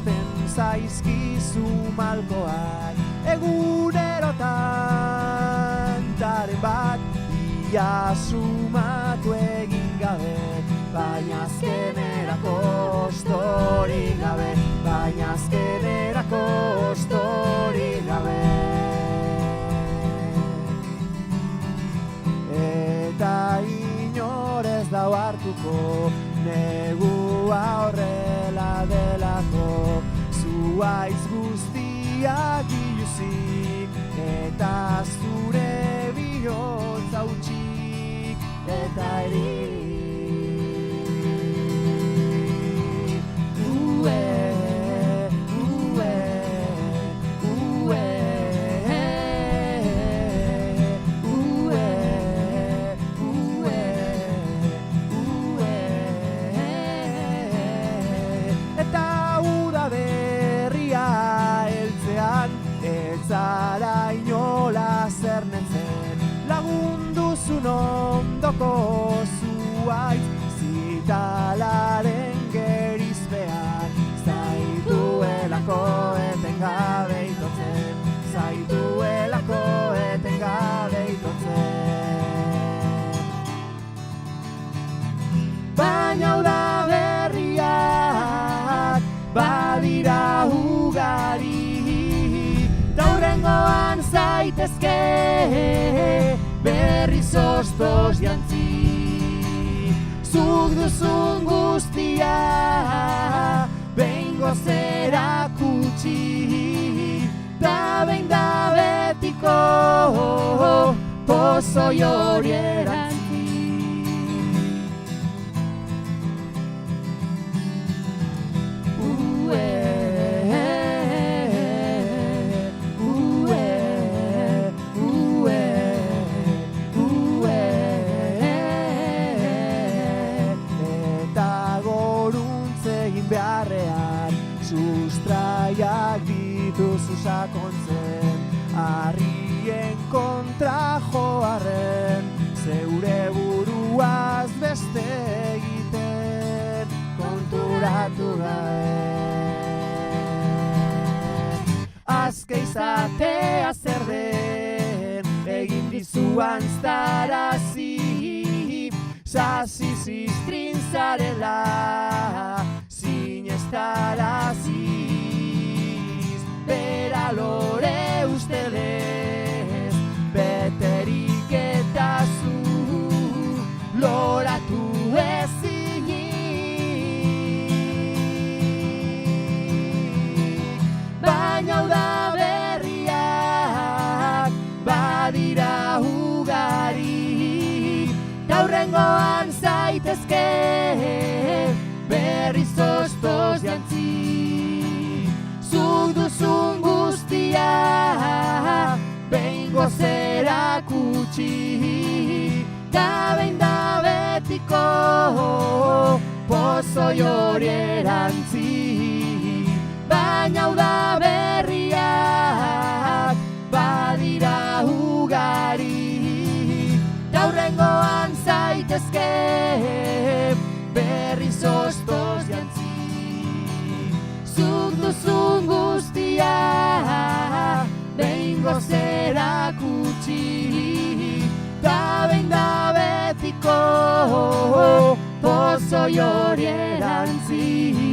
Iristen zaizkizu malkoak egunerotan taren bat ia sumatu egin gabe, baina azkenerako ostorik gabe, baina azkenerako ostorik gabe. Eta inor ez dau hartuko negua horrela delako, zuaiz guztiak iluzik eta zure bihotz hautsik eta erik. Zara inola zernetzen lagunduzun ondoko zuaitz zitalaren gerizpean, zaituelako etengabe itotzen, zaituelako etengabe itotzen. Baina hau da berriak badira ugari, Taurrengoan zaitezke berriz ostos jantzi, zuk duzun guztia behingoz erakutsi, ta behin da betiko pozoi hori erantzi. Beharrean sustraiak dituzu sakontzen, harrien kontra joarren, zeure buruaz beste egiten konturatu gabe. Azke izatea zer den egin dizuan ztarazi, sasi ziztrin zarela sinestaraziz, bera lore ustedez beterik eta zu loratu ezinik. Baina hau da berriak badira ugari, taurrengoan zaitezke berriz ostos jantzi, zuk duzun guztia behingoz erakutsi, ta behin da betiko pozoi hori erantzi. Baina hau da berriak badira ugari, taurrengoan zaitezke berriz ostos jantzi, zuk duzun guztia behingoz erakutsi, ta behin da betiko pozoi hori erantzi.